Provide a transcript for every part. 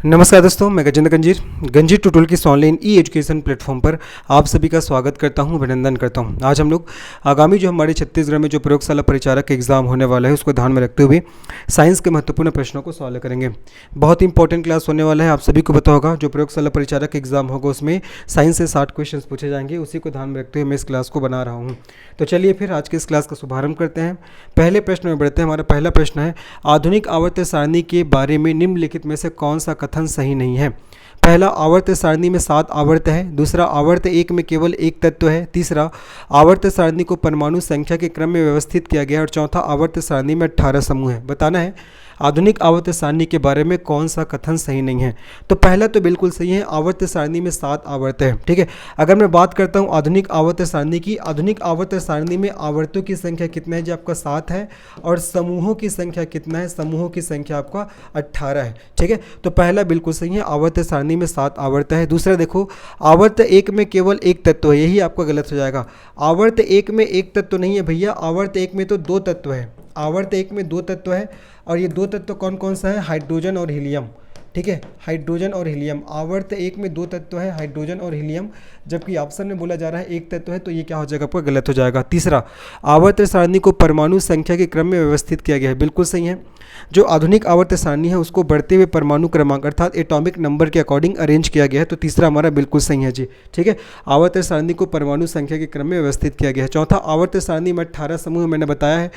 नमस्कार दोस्तों, मैं गजेंद्र गंजीर ट्यूटोरियल की ऑनलाइन ई एजुकेशन प्लेटफॉर्म पर आप सभी का स्वागत करता हूं, अभिनंदन करता हूं। आज हम लोग आगामी जो हमारे छत्तीसगढ़ में जो प्रयोगशाला परिचारक एग्जाम होने वाला है उसको ध्यान में रखते हुए साइंस के महत्वपूर्ण प्रश्नों को सॉल्व करेंगे। बहुत ही इंपॉर्टेंट क्लास होने वाला है, आप सभी को पता होगा। जो प्रयोगशाला परिचारक एग्जाम होगा उसमें साइंस से 60 क्वेश्चन पूछे जाएंगे, उसी को ध्यान में रखते हुए मैं इस क्लास को बना रहा हूँ। तो चलिए फिर आज के इस क्लास का शुभारंभ करते हैं। पहले प्रश्न में बढ़ते हैं। हमारा पहला प्रश्न है, आधुनिक आवर्त सारणी के बारे में निम्नलिखित में से कौन सा कथन सही नहीं है। पहला, आवर्त सारणी में 7 आवर्त है। दूसरा, आवर्त एक में केवल एक तत्व है। तीसरा, आवर्त सारणी को परमाणु संख्या के क्रम में व्यवस्थित किया गया है। और चौथा, आवर्त सारणी में 18 समूह है। बताना है आधुनिक आवर्त सारणी के बारे में कौन सा कथन सही नहीं है। तो पहला तो बिल्कुल सही है, आवर्त सारणी में 7 आवर्त है। ठीक है, अगर मैं बात करता हूँ आधुनिक आवर्त सारणी की, आधुनिक आवर्त सारणी में आवर्तों की संख्या कितना है जी, आपका 7 है। और समूहों की संख्या कितना है, समूहों की संख्या आपका 18 है। ठीक है, तो पहला बिल्कुल सही है, आवर्त सारणी में 7 आवर्त है। दूसरा देखो, आवर्त एक में केवल एक तत्व है, यही आपका गलत हो जाएगा। आवर्त एक में एक तत्व नहीं है भैया, आवर्त एक में तो 2 तत्व है। आवर्त एक में 2 तत्व है, और ये 2 तत्व कौन कौन सा है, हाइड्रोजन और हीलियम। ठीक है, हाइड्रोजन और हीलियम। आवर्त एक में 2 तत्व है, हाइड्रोजन और हीलियम, जबकि ऑप्शन में बोला जा रहा है एक तत्व है, तो ये क्या हो जाएगा आपका, गलत हो जाएगा। तीसरा, आवर्त सारणी को परमाणु संख्या के क्रम में व्यवस्थित किया गया है, बिल्कुल सही है। जो आधुनिक आवर्त सारणी है उसको बढ़ते हुए परमाणु क्रमांक अर्थात एटॉमिक नंबर के अकॉर्डिंग अरेंज किया गया है, तो तीसरा हमारा बिल्कुल सही है जी। ठीक है, आवर्त सारणी को परमाणु संख्या के क्रम में व्यवस्थित किया गया है। चौथा, आवर्त सारणी में 18 समूह मैंने बताया है।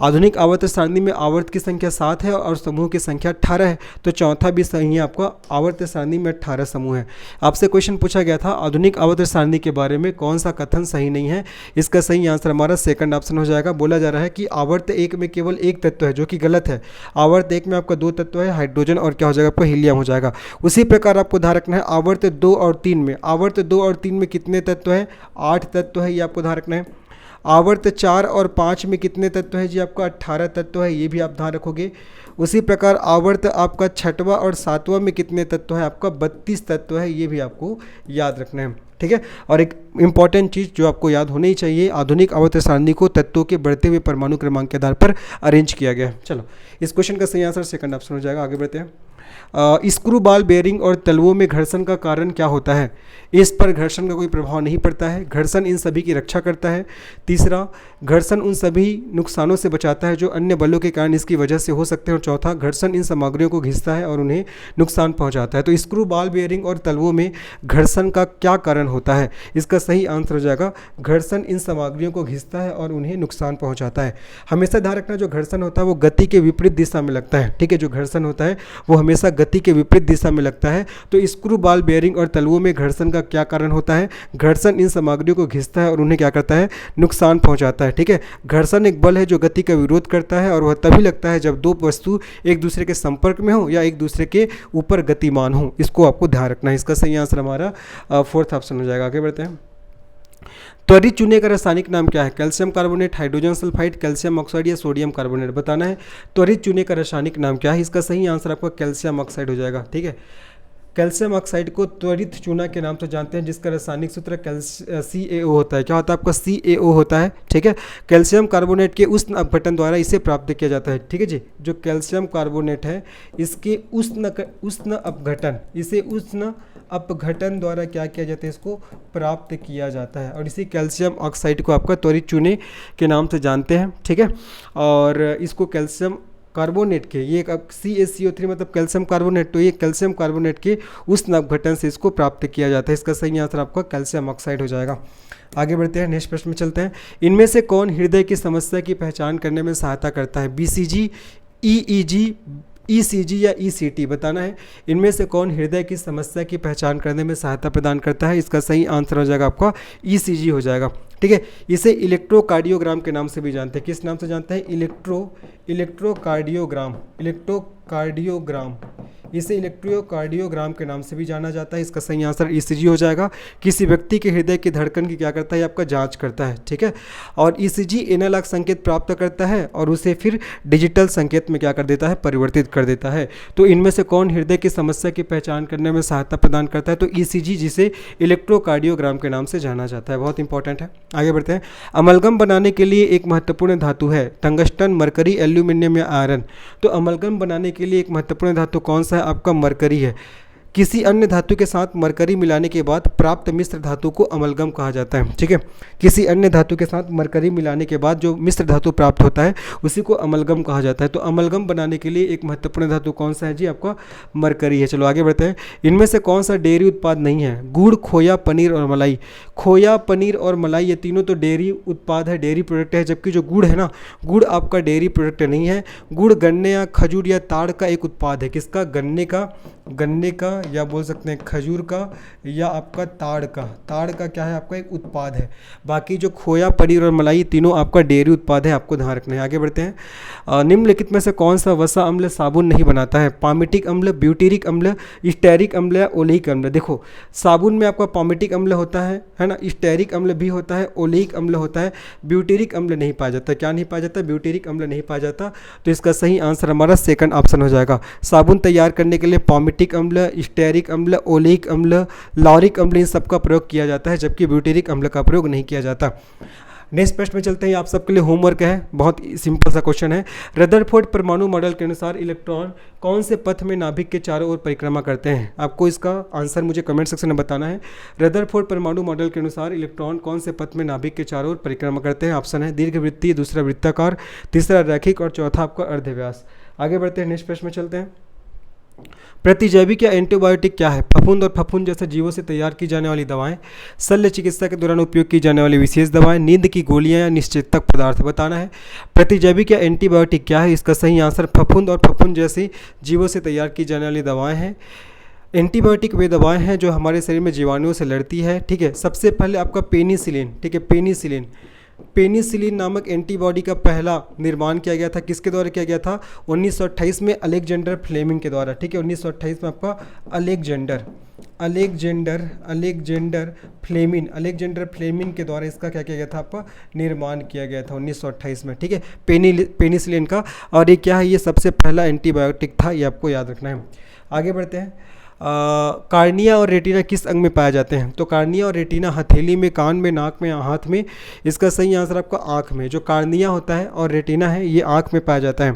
आधुनिक आवर्त सारणी में आवर्त की संख्या 7 है और समूह की संख्या 18 है, तो चौथा भी सही है आपका, आवर्त सारणी में 18 समूह है। आपसे क्वेश्चन पूछा गया था आधुनिक आवर्त सारणी के बारे में कौन सा कथन सही नहीं है। इसका सही आंसर हमारा सेकंड ऑप्शन हो जाएगा। बोला जा रहा है कि आवर्त एक में केवल एक तत्व है, जो कि गलत है। आवर्त एक में आपका 2 तत्व है, हाइड्रोजन और क्या हो जाएगा आपका, हीलियम हो जाएगा। उसी प्रकार आपको ध्यान रखना है आवर्त 2 और 3 में, आवर्त 2 और 3 में कितने तत्व हैं, 8 तत्व है, ये आपको ध्यान रखना है। आवर्त 4 और 5 में कितने तत्व है जी, आपका 18 तत्व है, ये भी आप ध्यान रखोगे। उसी प्रकार आवर्त आपका 6वां और 7वां में कितने तत्व है, आपका 32 तत्व है, ये भी आपको याद रखना है। ठीक है, और एक इंपॉर्टेंट चीज़ जो आपको याद होनी ही चाहिए, आधुनिक आवर्त सारणी को तत्वों के बढ़ते हुए परमाणु क्रमांक के आधार पर अरेंज किया गया है। चलो, इस क्वेश्चन का सही आंसर सेकंड ऑप्शन हो जाएगा। आगे बढ़ते हैं। स्क्रू बॉल बेयरिंग और तलवों में घर्षण का कारण क्या होता है। इस पर घर्षण का कोई प्रभाव नहीं पड़ता है, घर्षण इन सभी की रक्षा करता है। तीसरा, घर्षण उन सभी नुकसानों से बचाता है जो अन्य बलों के कारण इसकी वजह से हो सकते हैं। और चौथा, घर्षण इन सामग्रियों को घिसता है और उन्हें नुकसान पहुंचाता है। तो स्क्रू बॉल बेयरिंग और तलवों में घर्षण का क्या कारण होता है, इसका सही आंसर हो जाएगा, घर्षण इन सामग्रियों को घिसता है और उन्हें नुकसान पहुंचाता है। हमेशा ध्यान रखना, जो घर्षण होता है वो गति के विपरीत दिशा में लगता है। ठीक है, जो घर्षण होता है वो हमेशा गति के विपरीत दिशा में लगता है। तो स्क्रू बॉल बेयरिंग और तलवों में घर्षण का क्या कारण होता है, घर्षण इन सामग्रियों को घिसता है और उन्हें क्या करता है, नुकसान पहुंचाता है। ठीक है, घर्षण एक बल है जो गति का विरोध करता है, और वह तभी लगता है जब 2 वस्तु एक दूसरे के संपर्क में हो या एक दूसरे के ऊपर गतिमान हो। इसको आपको ध्यान रखना है। इसका सही आंसर हमारा 4th ऑप्शन हो जाएगा। आगे बढ़ते हैं। त्वरित चूने का रासायनिक नाम क्या है, calcium carbonate, hydrogen sulphide, calcium oxide या सोडियम कार्बोनेट। बताना है त्वरित चूने का रासायनिक नाम क्या है। इसका सही आंसर आपका कैल्शियम ऑक्साइड हो जाएगा। ठीक है, कैल्शियम ऑक्साइड को त्वरित चूना के नाम से जानते हैं, जिसका रासायनिक सूत्र CaO होता है। क्या होता है आपका, CaO होता है। ठीक है, कैल्शियम कार्बोनेट के उष्ण अपघटन द्वारा इसे प्राप्त किया जाता है। ठीक है जी, जो कैल्शियम कार्बोनेट है इसके उष्ण अपघटन, इसे उष्ण अपघटन द्वारा क्या किया जाता है, इसको प्राप्त किया जाता है। और इसी कैल्शियम ऑक्साइड को आपका त्वरित चूने के नाम से जानते हैं। ठीक है, और इसको कैल्शियम कार्बोनेट के, ये CaCO3 मतलब कैल्शियम कार्बोनेट, तो ये कैल्शियम कार्बोनेट के उष्ण अपघटन से इसको प्राप्त किया जाता है। इसका सही आंसर आपका कैल्शियम ऑक्साइड हो जाएगा। आगे बढ़ते हैं, नेक्स्ट प्रश्न में चलते हैं। इनमें से कौन हृदय की समस्या की पहचान करने में सहायता करता है, BCG, EEG, ECG या ECT। बताना है इनमें से कौन हृदय की समस्या की पहचान करने में सहायता प्रदान करता है। इसका सही आंसर हो जाएगा आपका ECG हो जाएगा। ठीक है, इसे इलेक्ट्रोकार्डियोग्राम के नाम से भी जानते हैं। किस नाम से जानते हैं, इलेक्ट्रोकार्डियोग्राम, इसे इलेक्ट्रोकार्डियोग्राम के नाम से भी जाना जाता है। इसका सही आंसर ECG हो जाएगा। किसी व्यक्ति के हृदय की धड़कन की क्या करता है, आपका जांच करता है। ठीक है, और ECG एनालॉग संकेत प्राप्त करता है और उसे फिर डिजिटल संकेत में क्या कर देता है, परिवर्तित कर देता है। तो इनमें से कौन हृदय की समस्या की पहचान करने में सहायता प्रदान करता है, तो ECG, जिसे इलेक्ट्रोकार्डियोग्राम के नाम से जाना जाता है। बहुत इंपॉर्टेंट है। आगे बढ़ते हैं। अमलगम बनाने के लिए एक महत्वपूर्ण धातु है, टंगस्टन, मरकरी, एल्यूमिनियम या आयरन। तो अमलगम बनाने के लिए एक महत्वपूर्ण धातु कौन सा है, आपका मरकरी है। किसी अन्य धातु के साथ मरकरी मिलाने के बाद प्राप्त मिश्र धातु को अमलगम कहा जाता है। ठीक है, किसी अन्य धातु के साथ मरकरी मिलाने के बाद जो मिश्र धातु प्राप्त होता है उसी को अमलगम कहा जाता है। तो अमलगम बनाने के लिए एक महत्वपूर्ण धातु कौन सा है जी? आपका मरकरी है। चलो आगे बढ़ते हैं। इनमें से कौन सा डेयरी उत्पाद नहीं है? गुड़, खोया, पनीर और मलाई। खोया, पनीर और मलाई ये तीनों तो डेयरी उत्पाद है, डेयरी प्रोडक्ट है, जबकि जो गुड़ है ना, गुड़ आपका डेयरी प्रोडक्ट नहीं है। गुड़ गन्ने या खजूर या ताड़ का एक उत्पाद है। किसका? गन्ने का या बोल सकते हैं खजूर का या आपका ताड़ का क्या है? आपका एक उत्पाद है। बाकी जो खोया, पनीर और मलाई तीनों आपका डेयरी उत्पाद है, आपको ध्यान रखना है। आगे बढ़ते हैं। निम्नलिखित में से कौन सा वसा अम्ल साबुन नहीं बनाता है? पामिटिक अम्ल, ब्यूटेरिक अम्ल, स्टेरिक अम्ल या ओलेइक अम्ल। देखो, साबुन में आपका पामिटिक अम्ल होता है ना, स्टेरिक अम्ल भी होता है, ओलेइक अम्ल होता है, ब्यूटेरिक अम्ल नहीं पाया जाता। क्या नहीं पाया जाता? ब्यूटेरिक अम्ल नहीं पाया जाता। तो इसका सही आंसर हमारा सेकंड ऑप्शन हो जाएगा। साबुन तैयार करने के लिए पामिटिक अम्ल, स्टेरिक अम्ल, ओलेइक अम्ल, लॉरिक अम्ल इन सब का प्रयोग किया जाता है, जबकि ब्यूटेरिक अम्ल का प्रयोग नहीं किया जाता। नेक्स्ट प्रश्न में चलते हैं। आप सबके लिए होमवर्क है, बहुत सिंपल सा क्वेश्चन है। रदरफोर्ड परमाणु मॉडल के अनुसार इलेक्ट्रॉन कौन से पथ में नाभिक के चारों ओर परिक्रमा करते हैं? आपको इसका आंसर मुझे कमेंट सेक्शन में बताना है। रदरफोर्ड परमाणु मॉडल के अनुसार इलेक्ट्रॉन कौन से पथ में नाभिक के चारों ओर परिक्रमा करते हैं? ऑप्शन है दीर्घवृत्तीय, दूसरा वृत्ताकार, तीसरा रैखिक और चौथा आपका अर्धव्यास। आगे बढ़ते हैं, नेक्स्ट प्रश्न में चलते हैं। प्रतिजैविक या एंटीबायोटिक क्या है? फफूंद और फफूंद जैसे जीवों से तैयार की जाने वाली दवाएं, शल्य चिकित्सा के दौरान उपयोग की जाने वाली विशेष दवाएं, नींद की गोलियां या निश्चेतक पदार्थ बताना है। प्रतिजैविक या एंटीबायोटिक क्या है? इसका सही आंसर फफूंद और फफूंद जैसी जीवों से तैयार की जाने वाली दवाएं हैं। एंटीबायोटिक वे दवाएं हैं जो हमारे शरीर में जीवाणुओं से लड़ती है। ठीक है, सबसे पहले आपका पेनिसिलिन। ठीक है, पेनिसिलिन नामक एंटीबॉडी का पहला निर्माण किया गया था। किसके द्वारा किया गया था? 1928 में अलेक्जेंडर फ्लेमिंग के द्वारा। ठीक है, 1928 में आपका अलेक्जेंडर फ्लेमिंग के द्वारा इसका क्या किया गया था? आपका निर्माण किया गया था 1928 में। ठीक है, पेनिसिलिन का। और ये क्या है? ये सबसे पहला एंटीबायोटिक था, ये आपको याद रखना है। आगे बढ़ते हैं। कार्निया और रेटिना किस अंग में पाए जाते हैं? तो कार्निया और रेटिना हथेली में, कान में, नाक में, हाथ में। इसका सही आंसर आपका आँख में। जो कार्निया होता है और रेटिना है ये आँख में पाया जाता है।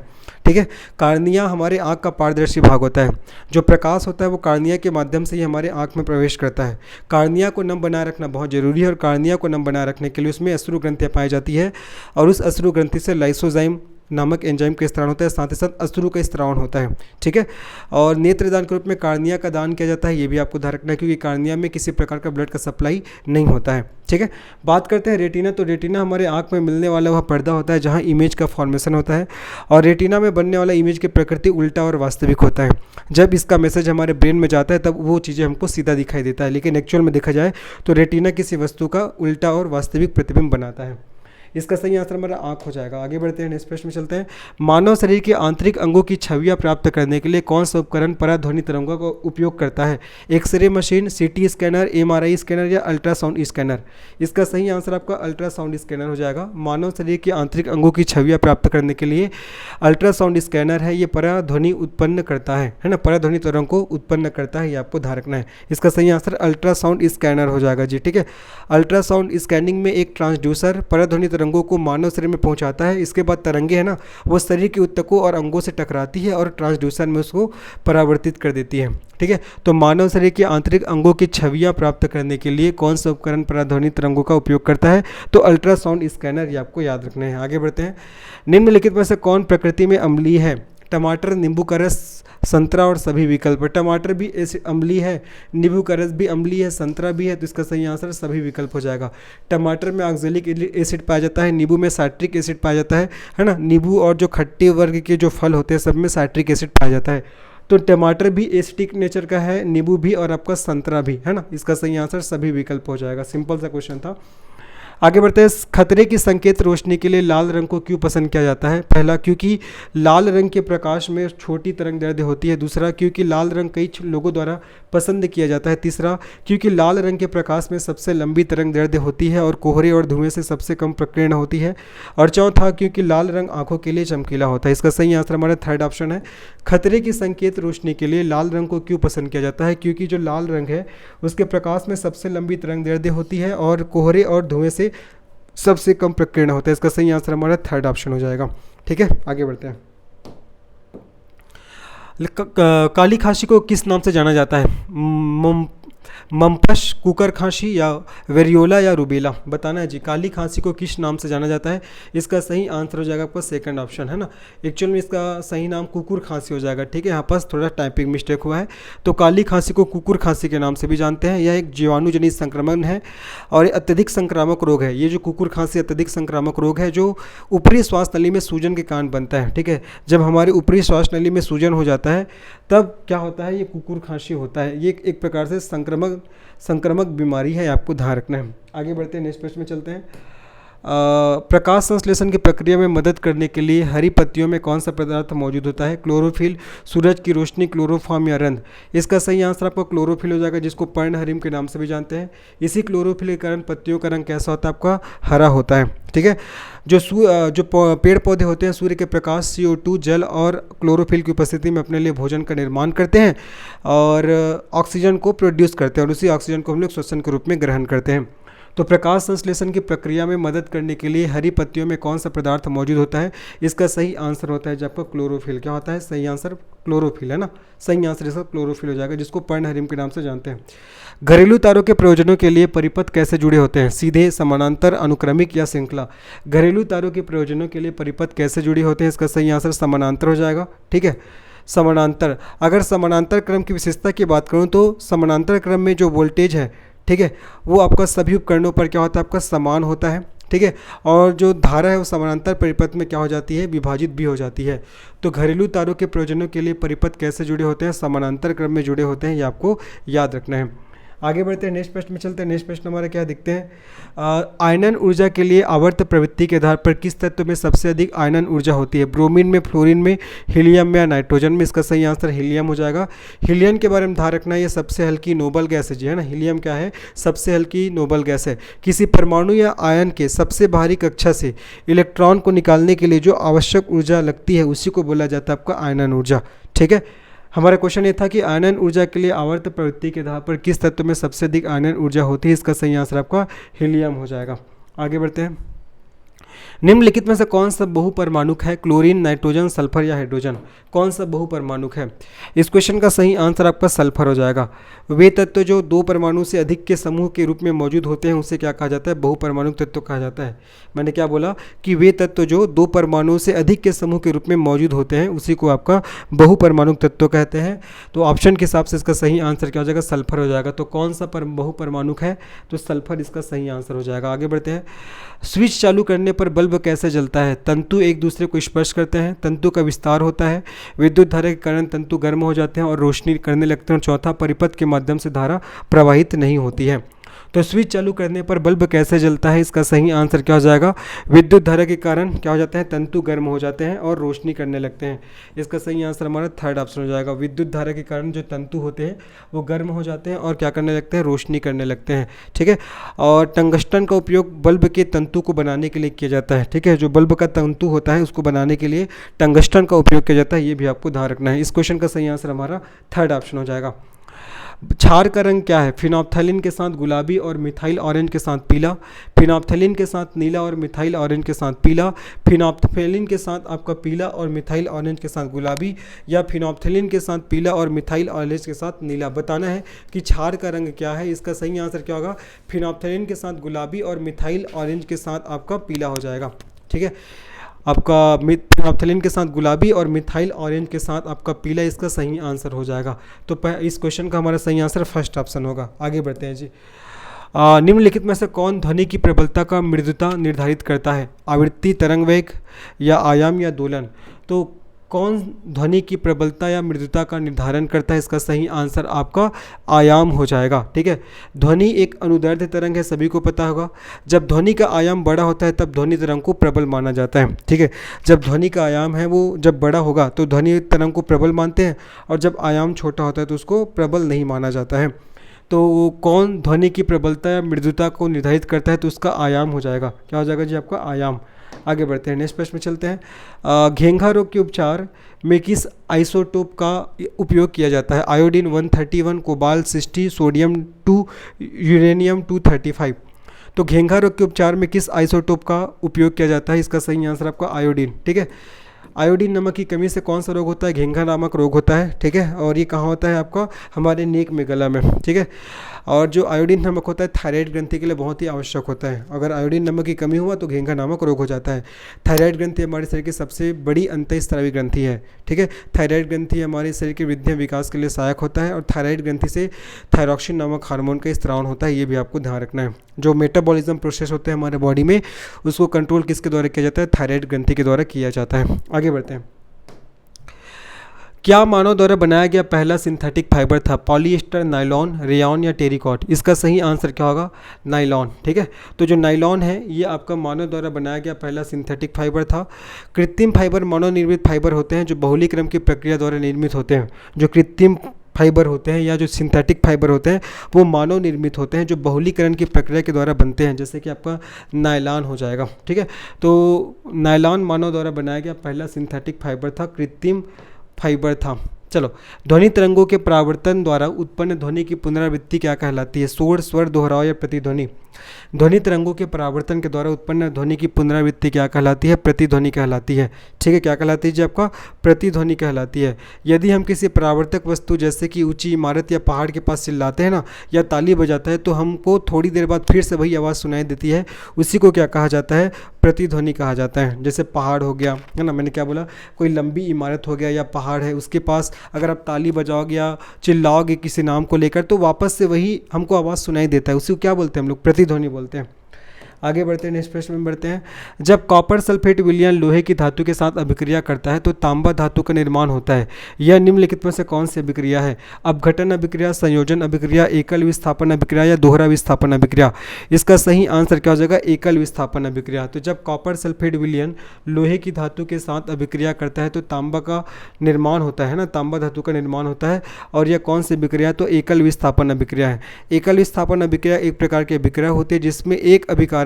ठीक है, कार्निया हमारे आँख का पारदर्शी भाग होता है। जो प्रकाश होता है वो कार्निया के माध्यम से ही हमारे आँख में प्रवेश करता है। कार्निया को नम बनाए रखना बहुत जरूरी है, और कार्निया को नम बनाए रखने के लिए उसमें अश्रु ग्रंथियाँ पाई जाती है, और उस अश्रु ग्रंथि से लाइसोजाइम नामक एंजाइम का स्त्रावन होता है, साथ ही साथ अश्रु का स्त्रावन होता है। ठीक है, और नेत्रदान के रूप में कार्निया का दान किया जाता है, ये भी आपको ध्यान रखना है, क्योंकि कार्निया में किसी प्रकार का ब्लड का सप्लाई नहीं होता है। ठीक है, बात करते हैं रेटिना। तो रेटिना हमारे आंख में मिलने वाला वह पर्दा होता है जहां इमेज का फॉर्मेशन होता है, और रेटिना में बनने वाला इमेज की प्रकृति उल्टा और वास्तविक होता है। जब इसका मैसेज हमारे ब्रेन में जाता है तब वो चीज़ें हमको सीधा दिखाई देता है, लेकिन एक्चुअल में देखा जाए तो रेटिना किसी वस्तु का उल्टा और वास्तविक प्रतिबिंब बनाता है। इसका सही आंसर हमारा आँख हो जाएगा। आगे बढ़ते हैं, नेक्स्ट प्रश्न में चलते हैं। मानव शरीर के आंतरिक अंगों की छवियां प्राप्त करने के लिए कौन सा उपकरण पराध्वनि तरंगों का उपयोग करता है? X ray machine, CT scanner, MRI scanner या अल्ट्रासाउंड स्कैनर? इसका सही आंसर आपका अल्ट्रासाउंड स्कैनर हो जाएगा। मानव शरीर के आंतरिक अंगों की छवियां प्राप्त करने के लिए अल्ट्रासाउंड स्कैनर है, ये पराध्वनि उत्पन्न करता है ना, पराध्वनि तरंग को उत्पन्न करता है, ये आपको ध्यान रखना है। इसका सही आंसर अल्ट्रासाउंड स्कैनर हो जाएगा जी। ठीक है, अल्ट्रासाउंड स्कैनिंग में एक ट्रांसड्यूसर पराध्वनि तरंगों को मानव शरीर में पहुंचाता है। इसके बाद तरंगे है ना, वो शरीर के ऊतकों और अंगों से टकराती है और ट्रांसड्यूसर में उसको परावर्तित कर देती है। ठीक है, तो मानव शरीर के आंतरिक अंगों की छवियां प्राप्त करने के लिए कौन सा उपकरण पराध्वनि तरंगों का उपयोग करता है? तो अल्ट्रासाउंड स्कैनर, ये आपको याद रखना है। आगे बढ़ते हैं। निम्नलिखित में से कौन प्रकृति में अम्लीय है? टमाटर, नींबू का रस, संतरा और सभी विकल्प। टमाटर भी अम्लीय है, नींबू का रस भी अम्लीय है, संतरा भी है, तो इसका सही आंसर सभी विकल्प हो जाएगा। टमाटर में ऑक्जेलिक एसिड पाया जाता है, नींबू में साइट्रिक एसिड पाया जाता है ना। नींबू और जो खट्टे वर्ग के जो फल होते हैं सब में साइट्रिक एसिड पाया जाता है। तो टमाटर भी एसिडिक नेचर का है, नींबू भी और आपका संतरा भी, है ना। इसका सही आंसर सभी विकल्प हो जाएगा। सिंपल सा क्वेश्चन था। आगे बढ़ते हैं। खतरे की संकेत रोशनी के लिए लाल रंग को क्यों पसंद किया जाता है? पहला, क्योंकि लाल रंग के प्रकाश में छोटी तरंग दैर्ध्य होती है। दूसरा, क्योंकि लाल रंग कई लोगों द्वारा पसंद किया जाता है। तीसरा, क्योंकि लाल रंग के प्रकाश में सबसे लंबी तरंग दैर्ध्य होती है और कोहरे और धुएं से सबसे कम प्रकीर्ण होती है। और चौथा, क्योंकि लाल रंग आंखों के लिए चमकीला होता है। इसका सही आंसर हमारा थर्ड ऑप्शन है। खतरे की संकेत रोशनी के लिए लाल रंग को क्यों पसंद किया जाता है? क्योंकि जो लाल रंग है उसके प्रकाश में सबसे लंबी तरंग दैर्ध्य होती है और कोहरे और धुएं से सबसे कम प्रकीर्ण होता है। इसका सही आंसर हमारा थर्ड ऑप्शन हो जाएगा। ठीक है, आगे बढ़ते हैं। काली खांसी को किस नाम से जाना जाता है? मम्पश, कुकर खांसी या वेरियोला या रूबेला? बताना है जी। काली खांसी को किस नाम से जाना जाता है? इसका सही आंसर हो जाएगा आपका सेकंड ऑप्शन, है ना। एक्चुअल में इसका सही नाम कुकुर खांसी हो जाएगा, ठीक है। यहाँ पास थोड़ा टाइपिंग मिस्टेक हुआ है। तो काली खांसी को कुकुर खांसी के नाम से भी जानते हैं। यह एक जीवाणुजनित संक्रमण है और अत्यधिक संक्रामक रोग है। ये जो कुकुर खांसी अत्यधिक संक्रामक रोग है जो ऊपरी श्वास नली में सूजन के कारण बनता है, ठीक है। जब हमारे ऊपरी श्वास नली में सूजन हो जाता है तब क्या होता है, ये कुकुर खांसी होता है। ये एक प्रकार से संक्रामक बीमारी है, आपको ध्यान रखना है। आगे बढ़ते हैं, नेक्स्ट प्रश्न में चलते हैं। प्रकाश संश्लेषण की प्रक्रिया में मदद करने के लिए हरी पत्तियों में कौन सा पदार्थ मौजूद होता है? क्लोरोफिल, सूरज की रोशनी, क्लोरोफॉर्म या रंध्र? इसका सही आंसर आपका क्लोरोफिल हो जाएगा, जिसको पर्णहरिम के नाम से भी जानते हैं। इसी क्लोरोफिल के कारण पत्तियों का रंग कैसा होता है? आपका हरा होता है, ठीक है। जो पेड़ पौधे होते हैं सूर्य के प्रकाश, CO2, जल और क्लोरोफिल की उपस्थिति में अपने लिए भोजन का निर्माण करते हैं और ऑक्सीजन को प्रोड्यूस करते हैं और उसी ऑक्सीजन को हम लोग श्वसन के रूप में ग्रहण करते हैं। तो प्रकाश संश्लेषण की प्रक्रिया में मदद करने के लिए हरी पत्तियों में कौन सा पदार्थ मौजूद होता है? इसका सही आंसर होता है जब आपका क्लोरोफिल। क्या होता है? सही आंसर क्लोरोफिल, है ना। सही आंसर इसका क्लोरोफिल हो जाएगा, जिसको पर्णहरिम के नाम से जानते हैं। घरेलू तारों के प्रयोजनों के लिए परिपथ कैसे जुड़े होते हैं? सीधे, समानांतर, अनुक्रमिक या श्रृंखला? घरेलू तारों के प्रयोजनों के लिए परिपथ कैसे जुड़े होते हैं? इसका सही आंसर समानांतर हो जाएगा, ठीक है। समानांतर। अगर समानांतर क्रम की विशेषता की बात करूं तो समानांतर क्रम में जो वोल्टेज है, ठीक है, वो आपका सभी उपकरणों पर क्या होता है? आपका समान होता है, ठीक है। और जो धारा है वो समानांतर परिपथ में क्या हो जाती है? विभाजित भी हो जाती है। तो घरेलू तारों के प्रयोजनों के लिए परिपथ कैसे जुड़े होते हैं? समानांतर क्रम में जुड़े होते हैं, ये आपको याद रखना है। आगे बढ़ते हैं, नेक्स्ट प्रश्न में चलते हैं। नेक्स्ट प्रश्न हमारा क्या दिखते हैं? आयनन ऊर्जा के लिए आवर्त प्रवृत्ति के आधार पर किस तत्व में सबसे अधिक आयनन ऊर्जा होती है? ब्रोमीन में, फ्लोरीन में, हीलियम में या नाइट्रोजन में? इसका सही आंसर हीलियम हो जाएगा। हीलियम के बारे में ध्यान रखना है, ये सबसे हल्की नोबल गैस है जी, है ना। हीलियम क्या है? सबसे हल्की नोबल गैस है। किसी परमाणु या आयन के सबसे बाहरी कक्षा से इलेक्ट्रॉन को निकालने के लिए जो आवश्यक ऊर्जा लगती है उसी को बोला जाता है आपका आयनन ऊर्जा, ठीक है। हमारा क्वेश्चन ये था कि आयनन ऊर्जा के लिए आवर्त प्रवृत्ति के आधार पर किस तत्व में सबसे अधिक आयनन ऊर्जा होती है? इसका सही आंसर आपका हीलियम हो जाएगा। आगे बढ़ते हैं। निम्नलिखित में से कौन सा बहुपरमाणुक है? क्लोरीन, नाइट्रोजन, सल्फर या हाइड्रोजन? कौन सा बहुपरमाणुक है? इस क्वेश्चन का सही आंसर आपका सल्फर हो जाएगा। वे तत्व जो दो परमाणु से अधिक के समूह के रूप में मौजूद होते हैं उसे क्या कहा जाता है? बहुपरमाणुक तत्व कहा जाता है। मैंने क्या बोला कि वे तत्व जो दो परमाणु से अधिक के समूह के रूप में मौजूद होते हैं उसी को आपका बहुपरमाणुक तत्व कहते हैं। तो ऑप्शन के हिसाब से इसका सही आंसर क्या हो जाएगा? सल्फर हो जाएगा। तो कौन सा बहुपरमाणुक है? तो सल्फर इसका सही आंसर हो जाएगा। आगे बढ़ते हैं। स्विच चालू करने पर बल्ब कैसे जलता है? तंतु एक दूसरे को स्पर्श करते हैं, तंतु का विस्तार होता है, विद्युत धारा के कारण तंतु गर्म हो जाते हैं और रोशनी करने लगते हैं, और चौथा परिपथ के माध्यम से धारा प्रवाहित नहीं होती है। तो स्विच चालू करने पर बल्ब कैसे जलता है? इसका सही आंसर क्या हो जाएगा? विद्युत धारा के कारण क्या हो जाता है? तंतु गर्म हो जाते हैं और रोशनी करने लगते हैं। इसका सही आंसर हमारा थर्ड ऑप्शन हो जाएगा। विद्युत धारा के कारण जो तंतु होते हैं वो गर्म हो जाते हैं और क्या करने लगते हैं? रोशनी करने लगते हैं, ठीक है। और टंगस्टन का उपयोग बल्ब के तंतु को बनाने के लिए किया जाता है, ठीक है। जो बल्ब का तंतु होता है उसको बनाने के लिए टंगस्टन का उपयोग किया जाता है, ये भी आपको ध्यान रखना है। इस क्वेश्चन का सही आंसर हमारा थर्ड ऑप्शन हो जाएगा। क्षार का रंग क्या है? फिनोप्थेलिन के साथ गुलाबी और मिथाइल ऑरेंज के साथ पीला, फिनोप्थेलिन के साथ नीला और मिथाइल ऑरेंज के साथ पीला, फिनोप्थेलिन के साथ आपका पीला और मिथाइल ऑरेंज के साथ गुलाबी, या फिनोप्थेलिन के साथ पीला और मिथाइल ऑरेंज के साथ नीला? बताना है कि क्षार का रंग क्या है। इसका सही आंसर क्या होगा? फिनोप्थेलिन के साथ गुलाबी और मिथाइल ऑरेंज के साथ आपका पीला हो जाएगा, ठीक है। आपका फिनोप्थेलिन के साथ गुलाबी और मिथाइल ऑरेंज के साथ आपका पीला इसका सही आंसर हो जाएगा। तो इस क्वेश्चन का हमारा सही आंसर फर्स्ट ऑप्शन होगा। आगे बढ़ते हैं जी। निम्नलिखित में से कौन ध्वनि की प्रबलता का मृदुता निर्धारित करता है? आवृत्ति, तरंग वेग या आयाम या दोलन? तो कौन ध्वनि की प्रबलता या मृदुता का निर्धारण करता है? इसका सही आंसर आपका आयाम हो जाएगा, ठीक है। ध्वनि एक अनुदैर्ध्य तरंग है, सभी को पता होगा। जब ध्वनि का आयाम बड़ा होता है तब ध्वनि तरंग को प्रबल माना जाता है, ठीक है। जब ध्वनि का आयाम है वो जब बड़ा होगा तो ध्वनि तरंग को प्रबल मानते हैं, और जब आयाम छोटा होता है तो उसको प्रबल नहीं माना जाता है। तो कौन ध्वनि की प्रबलता या मृदुता को निर्धारित करता है? तो उसका आयाम हो जाएगा। क्या हो जाएगा जी? आपका आयाम। आगे बढ़ते हैं, नेक्स्ट प्रश्न में चलते हैं। घेंघा रोग के उपचार में किस आइसोटोप का उपयोग किया जाता है? Iodine 131, cobalt 60, sodium 2, uranium 235? तो घेंघा रोग के उपचार में किस आइसोटोप का उपयोग किया जाता है? इसका सही आंसर आपका आयोडीन, ठीक है। आयोडीन नमक की कमी से कौन सा रोग होता है? घेंघा नामक रोग होता है, ठीक है। और ये कहाँ होता है आपका? हमारे नेक में, गला में, ठीक है। और जो आयोडीन नमक होता है थायराइड ग्रंथि के लिए बहुत ही आवश्यक होता है। अगर आयोडीन नमक की कमी हुआ तो घेंघा नामक रोग हो जाता है। थायराइड ग्रंथि हमारे शरीर की सबसे बड़ी अंतःस्रावी ग्रंथि है, ठीक है। थायराइड ग्रंथि हमारे शरीर के वृद्धि विकास के लिए सहायक होता है और थायराइड ग्रंथि से थायरॉक्सिन नामक हार्मोन का स्त्रावन होता है, ये भी आपको ध्यान रखना है। जो मेटाबॉलिज्म प्रोसेस होते हैं हमारे बॉडी में, उसको कंट्रोल किसके द्वारा किया जाता है? थायराइड ग्रंथि के द्वारा किया जाता है। आगे बढ़ते हैं। क्या मानव द्वारा बनाया गया पहला सिंथेटिक फाइबर था? पॉलिएस्टर, नायलॉन, रेयॉन या टेरिकॉट? इसका सही आंसर क्या होगा? नायलॉन, ठीक है। तो जो नायलॉन है ये आपका मानव द्वारा बनाया गया पहला सिंथेटिक फाइबर था। कृत्रिम फाइबर मानव निर्मित फाइबर होते हैं जो बहुलीकरण की प्रक्रिया द्वारा निर्मित होते हैं। जो कृत्रिम फाइबर होते हैं या जो सिंथेटिक फाइबर होते हैं वो मानव निर्मित होते हैं, जो बहुलीकरण की प्रक्रिया के द्वारा बनते हैं, जैसे कि आपका नायलॉन हो जाएगा, ठीक है। तो नायलॉन मानव द्वारा बनाया गया पहला सिंथेटिक फाइबर था, कृत्रिम फाइबर था। चलो, ध्वनि तरंगों के परावर्तन द्वारा उत्पन्न ध्वनि की पुनरावृत्ति क्या कहलाती है? शोर, स्वर, दोहराव या प्रतिध्वनि? ध्वनि तरंगों के परावर्तन के द्वारा उत्पन्न ध्वनि की पुनरावृत्ति क्या कहलाती है? प्रतिध्वनि कहलाती है, ठीक है। क्या कहलाती है जी? आपका प्रतिध्वनि कहलाती है। यदि हम किसी परावर्तक वस्तु जैसे कि ऊंची इमारत या पहाड़ के पास चिल्लाते हैं ना, या ताली बजाता है, तो हमको थोड़ी देर बाद फिर से वही आवाज़ सुनाई देती है, उसी को क्या कहा जाता है? प्रतिध्वनि कहा जाता है। जैसे पहाड़ हो गया, है ना, मैंने क्या बोला, कोई लंबी इमारत हो गया या पहाड़ है, उसके पास अगर आप ताली बजाओगे या चिल्लाओगे किसी नाम को लेकर, तो वापस से वही हमको आवाज़ सुनाई देता है, उसी को क्या बोलते हैं हम लोग? प्रतिध्वनि बोलते हैं। आगे बढ़ते हैं, नेक्स्ट प्रश्न में बढ़ते हैं। जब कॉपर सल्फेट विलयन लोहे की धातु के साथ अभिक्रिया करता है तो तांबा धातु का निर्माण होता है। यह निम्नलिखित में से कौन सी अभिक्रिया है? अपघटन अभिक्रिया, संयोजन अभिक्रिया, एकल विस्थापन अभिक्रिया या दोहरा विस्थापन अभिक्रिया? इसका सही आंसर क्या हो जाएगा? एकल विस्थापन अभिक्रिया। तो जब कॉपर सल्फेट विलयन लोहे की धातु के साथ अभिक्रिया करता है तो तांबा का निर्माण होता है ना, तांबा धातु का निर्माण होता है। और यह कौन सी अभिक्रिया? तो एकल विस्थापन अभिक्रिया है। एकल विस्थापन अभिक्रिया एक प्रकार की अभिक्रिया होती है जिसमें एक अभिकारक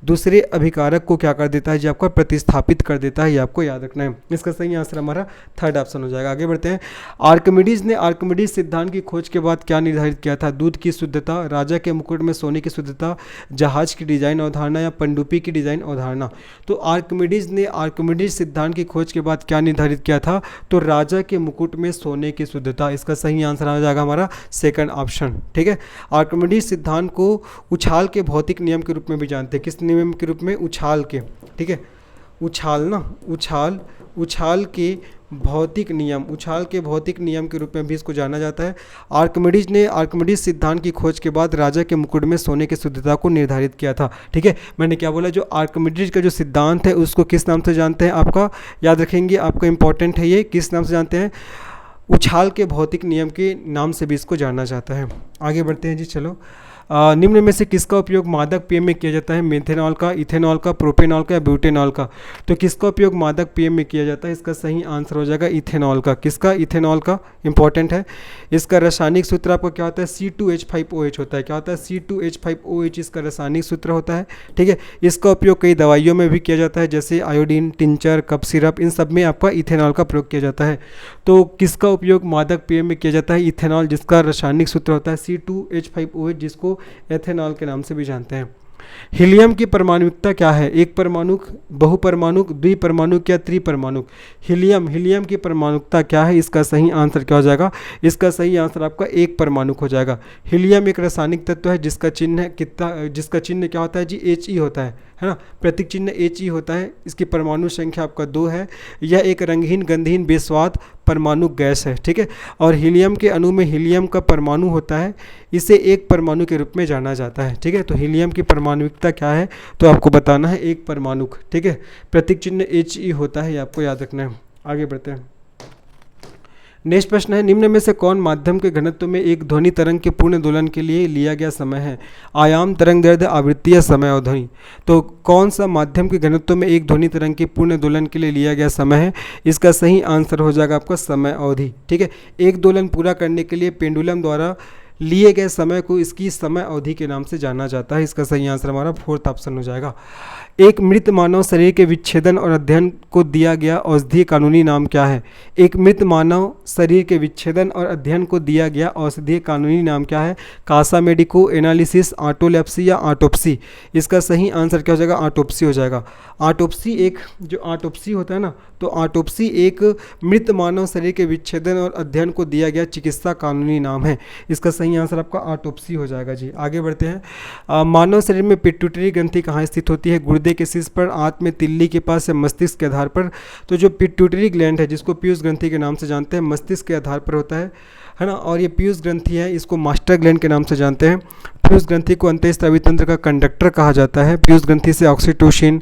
दूसरे अभिकारक को क्या कर देता है जी? आपका प्रतिस्थापित कर देता है, ये आपको याद रखना है। इसका सही आंसर हमारा थर्ड ऑप्शन हो जाएगा। आगे बढ़ते हैं। आर्किमिडीज ने आर्किमिडीज सिद्धांत की खोज के बाद क्या निर्धारित किया था? दूध की शुद्धता, राजा के मुकुट में सोने की शुद्धता, जहाज की डिजाइन अवधारणा या पनडुब्बी की डिजाइन अवधारणा? तो आर्किमिडीज ने आर्किमिडीज सिद्धांत की खोज के बाद क्या निर्धारित किया था? तो राजा के मुकुट में सोने की शुद्धता। इसका सही आंसर आ जाएगा हमारा सेकंड ऑप्शन, ठीक है। आर्किमिडीज सिद्धांत को उछाल के भौतिक नियम के रूप में भी जानते हैं। किस नियम के रूप में? उछाल के, ठीक है। उछाल ना, उछाल के भौतिक नियम, उछाल के भौतिक नियम के रूप में भी इसको जाना जाता है। आर्किमिडीज ने आर्किमिडीज सिद्धांत की खोज के बाद राजा के मुकुट में सोने की शुद्धता को निर्धारित किया था, ठीक है। मैंने क्या बोला? जो आर्किमिडीज का जो सिद्धांत है उसको किस नाम से जानते हैं? आपका याद रखेंगे, आपका इंपॉर्टेंट है ये। किस नाम से जानते हैं? उछाल के भौतिक नियम के नाम से भी इसको जाना जाता है। आगे बढ़ते हैं जी। चलो, निम्न में से किसका उपयोग मादक पेय में किया जाता है? मेथेनॉल का, इथेनॉल का, प्रोपेनॉल का या ब्यूटेनॉल का? तो किसका उपयोग मादक पेय में किया जाता है? इसका सही आंसर हो जाएगा इथेनॉल का। किसका? इथेनॉल का, इंपॉर्टेंट है। इसका रासायनिक सूत्र आपका क्या होता है? C2H5OH होता है। क्या होता है? C2H5OH इसका रासायनिक सूत्र होता है, ठीक है। इसका उपयोग कई दवाइयों में भी किया जाता है, जैसे आयोडीन, टिंचर, कफ सिरप, इन सब में आपका इथेनॉल का प्रयोग किया जाता है। तो किसका उपयोग मादक पेय में किया जाता है? इथेनॉल, जिसका रासायनिक सूत्र होता है C2H5OH, जिसको एथेनॉल के नाम से भी जानते हैं। हीलियम की परमाणुकता क्या है? एक परमाणुक, बहुपरमाणुक, द्विपरमाणुक या त्रिपरमाणुक? हीलियम की परमाणुकता क्या है? इसका सही आंसर क्या हो जाएगा? इसका सही आंसर आपका एक परमाणुक हो जाएगा। हीलियम एक रासायनिक तत्व है जिसका चिन्ह क्या होता है जी? He होता है ना, प्रतीक चिन्ह He होता है। इसकी परमाणु संख्या आपका 2 है। यह एक रंगहीन, गंधहीन, बेस्वाद परमाणु गैस है, ठीक है। और हीलियम के अणु में हीलियम का परमाणु होता है, इसे एक परमाणु के रूप में जाना जाता है, ठीक है। तो हीलियम की परमाणुकता क्या है? तो आपको बताना है एक परमाणुक, ठीक है। प्रतीक चिन्ह He होता है, ये आपको याद रखना है। आगे बढ़ते हैं। नेक्स्ट प्रश्न है, निम्न में से कौन माध्यम के घनत्व में एक ध्वनि तरंग के पूर्ण दोलन के लिए लिया गया समय है? आयाम, तरंग दैर्ध्य, आवृत्ति या समय अवधि? तो कौन सा माध्यम के घनत्व में एक ध्वनि तरंग के पूर्ण दोलन के लिए लिया गया समय है? इसका सही आंसर हो जाएगा आपका समय अवधि, ठीक है। एक दोलन पूरा करने के लिए पेंडुलम द्वारा लिए गए समय को इसकी समय अवधि के नाम से जाना जाता है। इसका सही आंसर हमारा फोर्थ ऑप्शन हो जाएगा। एक मृत मानव शरीर के विच्छेदन और अध्ययन को दिया गया औषधीय कानूनी नाम क्या है? एक मृत मानव शरीर के विच्छेदन और अध्ययन को दिया गया औषधीय कानूनी नाम क्या है? कासा मेडिको, एनालिसिस, ऑटोलैप्सी या ऑटोप्सी? इसका सही आंसर क्या हो जाएगा? ऑटोप्सी हो जाएगा। ऑटोप्सी एक जो ऑटोप्सी होता है ना, तो ऑटोप्सी एक मृत मानव शरीर के विच्छेदन और अध्ययन को दिया गया चिकित्सा कानूनी नाम है। इसका सही आंसर आपका ऑटोप्सी हो जाएगा जी। आगे बढ़ते हैं। मानव शरीर में पिट्यूटरी ग्रंथि कहाँ स्थित होती है? गुर्दे के शीर्ष पर, आंत में, तिल्ली के पास या मस्तिष्क के आधार पर? तो जो पिट्यूटरी ग्लैंड है, जिसको पीयूष ग्रंथि के नाम से जानते हैं, मस्तिष्क के आधार पर होता है ना। और ये पीयूष ग्रंथि है, इसको मास्टर ग्लैंड के नाम से जानते हैं। पीयूष ग्रंथि को अंतःस्रावी तंत्र का कंडक्टर कहा जाता है। पीयूष ग्रंथि से ऑक्सीटोसिन,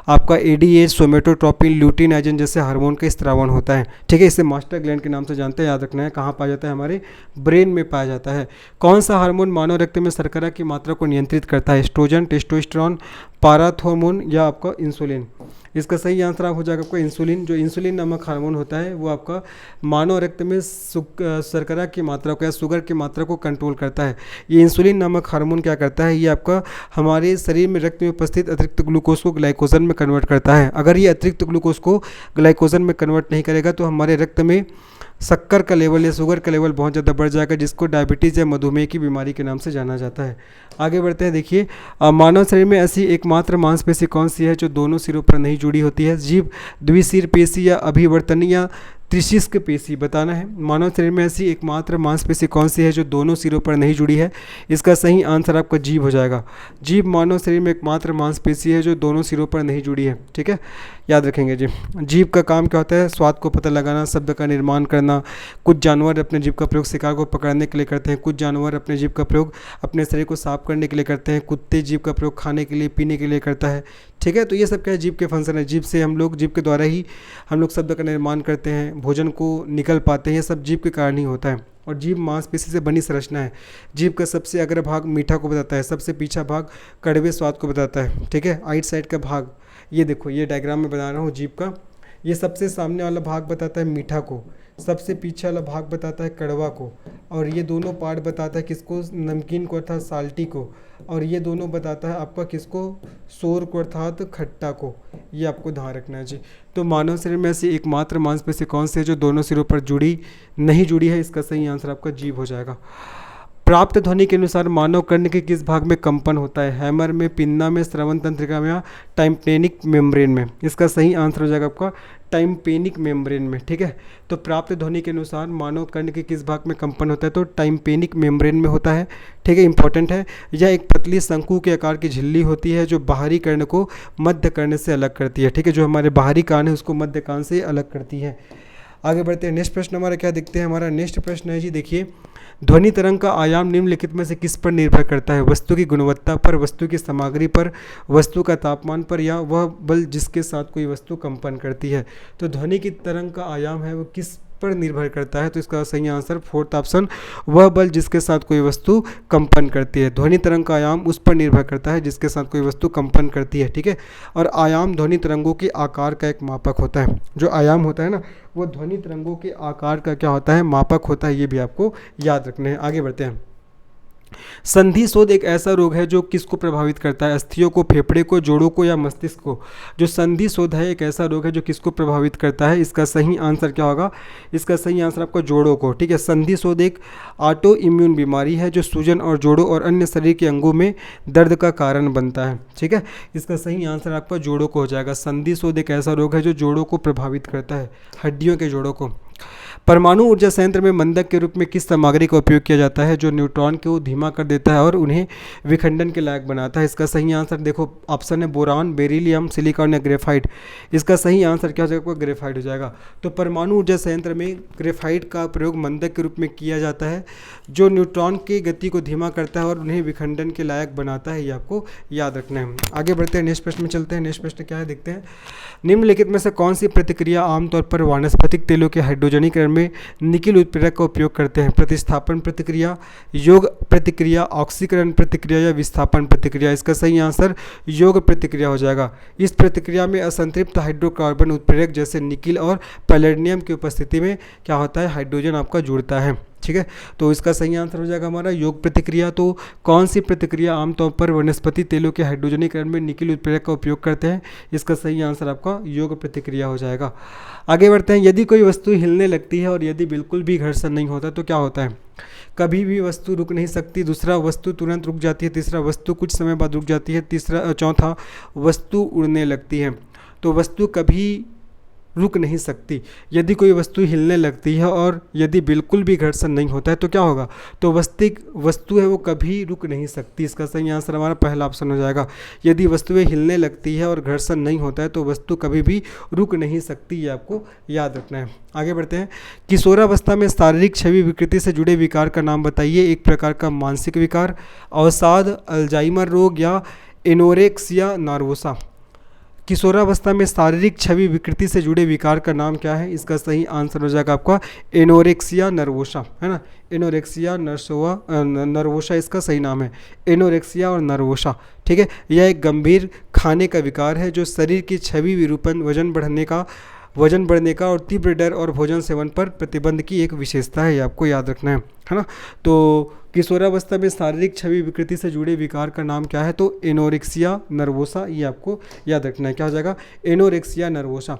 आपका एडीएच, सोमेटोट्रोपिन, ल्यूटिनाइजन जैसे हार्मोन का स्त्रावण होता है। ठीक है, इसे मास्टर ग्लैंड के नाम से जानते हैं, याद रखना है। कहाँ पाया जाता है? हमारे ब्रेन में पाया जाता है। कौन सा हार्मोन मानव रक्त में शर्करा की मात्रा को नियंत्रित करता है? एस्ट्रोजन, टेस्टोस्टेरोन, पाराथोर्मोन या आपका इंसुलिन? इसका सही आंसर आप हो जाएगा आपका इंसुलिन। जो इंसुलिन नामक हार्मोन होता है वो आपका मानव रक्त में शर्करा की मात्रा को या शुगर की मात्रा को कंट्रोल करता है। ये इंसुलिन नामक हार्मोन क्या करता है? ये आपका हमारे शरीर में रक्त में उपस्थित अतिरिक्त ग्लूकोज को ग्लाइकोजन में कन्वर्ट करता है। अगर ये अतिरिक्त ग्लूकोज को ग्लाइकोजन में कन्वर्ट नहीं करेगा तो हमारे रक्त में शक्कर का लेवल या शुगर का लेवल बहुत ज़्यादा बढ़ जाएगा, जिसको डायबिटीज़ या मधुमेह की बीमारी के नाम से जाना जाता है। आगे बढ़ते हैं। देखिए, मानव शरीर में ऐसी एकमात्र मांसपेशी कौन सी है जो दोनों सिरों पर नहीं जुड़ी होती है? जीभ, द्विशिर पेशी या अभिवर्तनी या त्रिशिष्क पेशी? बताना है। मानव शरीर में ऐसी एकमात्र मांसपेशी कौन सी है जो दोनों सिरों पर नहीं जुड़ी है? इसका सही आंसर आपका जीभ हो जाएगा। जीभ मानव शरीर में एकमात्र मांसपेशी है जो दोनों सिरों पर नहीं जुड़ी है। ठीक है, याद रखेंगे जी। जीभ का काम क्या होता है? स्वाद को पता लगाना, शब्द का निर्माण करना। कुछ जानवर अपने जीभ का प्रयोग शिकार को पकड़ने के लिए करते हैं, कुछ जानवर अपने जीभ का प्रयोग अपने शरीर को साफ करने के लिए करते हैं, कुत्ते जीभ का प्रयोग खाने के लिए, पीने के लिए करता है। ठीक है, तो ये सब क्या है? जीभ के फंक्शन है। जीभ से हम लोग, जीभ के द्वारा ही हम लोग शब्द का निर्माण करते हैं, भोजन को निकल पाते हैं। ये सब जीभ के कारण ही होता है। और जीभ मांसपेशी से बनी संरचना है। जीभ का सबसे अग्र भाग मीठा को बताता है, सबसे पीछा भाग कड़वे स्वाद को बताता है। ठीक है, आइट साइड का भाग, ये देखो, ये डायग्राम में बना रहा हूँ जीभ का। ये सबसे सामने वाला भाग बताता है मीठा को, सबसे पीछे वाला भाग बताता है कड़वा को, और ये दोनों पार्ट बताता है किसको? नमकीन को अर्थात साल्टी को, और ये दोनों बताता है आपका किसको? सोर को अर्थात खट्टा को। ये आपको ध्यान रखना है जी। तो मानव शरीर में ऐसी एकमात्र मांसपेशी कौन सी है जो दोनों सिरों पर नहीं जुड़ी है? इसका सही आंसर आपका जीभ हो जाएगा। प्राप्त ध्वनि के अनुसार मानव कर्ण के किस भाग में कंपन होता है? हैमर में, पिन्ना में, श्रवण तंत्रिका में या टाइम्पेनिक मेम्ब्रेन में? इसका सही आंसर हो जाएगा आपका टाइम्पेनिक मेम्ब्रेन में। ठीक है, तो प्राप्त ध्वनि के अनुसार मानव कर्ण के किस भाग में कंपन होता है? तो टाइम्पेनिक मेम्ब्रेन में होता है। ठीक है, इंपॉर्टेंट है। यह एक पतली शंकु के आकार की झिल्ली होती है जो बाहरी कर्ण को मध्य कर्ण से अलग करती है। ठीक है, जो हमारे बाहरी कान है उसको मध्य कान से अलग करती है। आगे बढ़ते हैं। नेक्स्ट प्रश्न हमारा क्या देखते हैं? हमारा नेक्स्ट प्रश्न है जी, देखिए, ध्वनि तरंग का आयाम निम्नलिखित में से किस पर निर्भर करता है? वस्तु की गुणवत्ता पर, वस्तु की सामग्री पर, वस्तु का तापमान पर, या वह बल जिसके साथ कोई वस्तु कंपन करती है? तो ध्वनि की तरंग का आयाम है वो किस पर निर्भर करता है? तो इसका सही आंसर फोर्थ ऑप्शन, वह बल जिसके साथ कोई वस्तु कंपन करती है। ध्वनि तरंग का आयाम उस पर निर्भर करता है जिसके साथ कोई वस्तु कंपन करती है। ठीक है, और आयाम ध्वनि तरंगों के आकार का एक मापक होता है। जो आयाम होता है ना, वो ध्वनि तरंगों के आकार का क्या होता है? मापक होता है। ये भी आपको याद रखने हैं। आगे बढ़ते हैं। संधि शोथ एक ऐसा रोग है जो किसको प्रभावित करता है? अस्थियों को, फेफड़े को, जोड़ों को या मस्तिष्क को? जो संधि शोथ है एक ऐसा रोग है जो किसको प्रभावित करता है? इसका सही आंसर क्या होगा? इसका सही आंसर आपका जोड़ों को। ठीक है, संधि शोथ एक ऑटो इम्यून बीमारी है जो सूजन और जोड़ों और अन्य शरीर के अंगों में दर्द का कारण बनता है। ठीक है, इसका सही आंसर आपका जोड़ों को हो जाएगा। संधि शोथ एक ऐसा रोग है जो जोड़ों को प्रभावित करता है, हड्डियों के जोड़ों को। परमाणु ऊर्जा संयंत्र में मंदक के रूप में किस सामग्री का उपयोग किया जाता है जो न्यूट्रॉन को धीमा कर देता है और उन्हें विखंडन के लायक बनाता है? इसका सही आंसर देखो, ऑप्शन है बोरान, बेरिलियम, सिलिकॉन या ग्रेफाइट। इसका सही आंसर क्या हो जाएगा? ग्रेफाइट हो जाएगा। तो परमाणु ऊर्जा संयंत्र में ग्रेफाइट का प्रयोग मंदक के रूप में किया जाता है जो न्यूट्रॉन की गति को धीमा करता है और उन्हें विखंडन के लायक बनाता है। ये आपको याद रखना है। आगे बढ़ते हैं, नेक्स्ट प्रश्न में चलते हैं। नेक्स्ट प्रश्न क्या है देखते हैं। निम्नलिखित में से कौन सी प्रतिक्रिया आमतौर पर वानस्पतिक तेलों के हाइड्रोजनीकरण में निकिल उत्प्रेरक का उपयोग करते हैं? प्रतिस्थापन प्रतिक्रिया, योग प्रतिक्रिया, ऑक्सीकरण प्रतिक्रिया या विस्थापन प्रतिक्रिया? इसका सही आंसर योग प्रतिक्रिया हो जाएगा। इस प्रतिक्रिया में असंतृप्त हाइड्रोकार्बन उत्प्रेरक जैसे निकिल और पैलेडियम की उपस्थिति में क्या होता है? हाइड्रोजन आपका जुड़ता है। ठीक है। तो इसका सही आंसर हो जाएगा हमारा योग प्रतिक्रिया। तो कौन सी प्रतिक्रिया आमतौर पर वनस्पति तेलों के हाइड्रोजनीकरण में निकिल उत्प्रेरक का उपयोग करते हैं? इसका सही आंसर आपका योग प्रतिक्रिया हो जाएगा। आगे बढ़ते हैं। यदि कोई वस्तु हिलने लगती है और यदि बिल्कुल भी घर्षण नहीं होता तो क्या होता है? कभी भी वस्तु रुक नहीं सकती, दूसरा वस्तु तुरंत रुक जाती है, तीसरा वस्तु कुछ समय बाद रुक जाती है, चौथा वस्तु उड़ने लगती है। तो वस्तु कभी रुक नहीं सकती। यदि कोई वस्तु हिलने लगती है और यदि बिल्कुल भी घर्षण नहीं होता है तो क्या होगा? तो वस्तु है वो कभी रुक नहीं सकती। इसका सही आंसर हमारा पहला ऑप्शन हो जाएगा। यदि वस्तुएं हिलने लगती है और घर्षण नहीं होता है तो वस्तु कभी भी रुक नहीं सकती, ये आपको याद रखना है। आगे बढ़ते हैं। किशोरावस्था में शारीरिक छवि विकृति से जुड़े विकार का नाम बताइए। एक प्रकार का मानसिक विकार, अवसाद, अल्जाइमर रोग या एनोरेक्सिया नर्वोसा। किशोरावस्था में शारीरिक छवि विकृति से जुड़े विकार का नाम क्या है? इसका सही आंसर हो जाएगा आपका एनोरेक्सिया नर्वोसा, है ना। एनोरेक्सिया नर्वोसा इसका सही नाम है, एनोरेक्सिया और नर्वोसा। ठीक है। यह एक गंभीर खाने का विकार है जो शरीर की छवि विरूपण, वजन बढ़ने का और तीव्र डर और भोजन सेवन पर प्रतिबंध की एक विशेषता है। ये आपको याद रखना है ना। तो किशोरावस्था में शारीरिक छवि विकृति से जुड़े विकार का नाम क्या है? तो एनोरेक्सिया नर्वोसा, ये आपको याद रखना है। क्या हो जाएगा? Anorexia nervosa.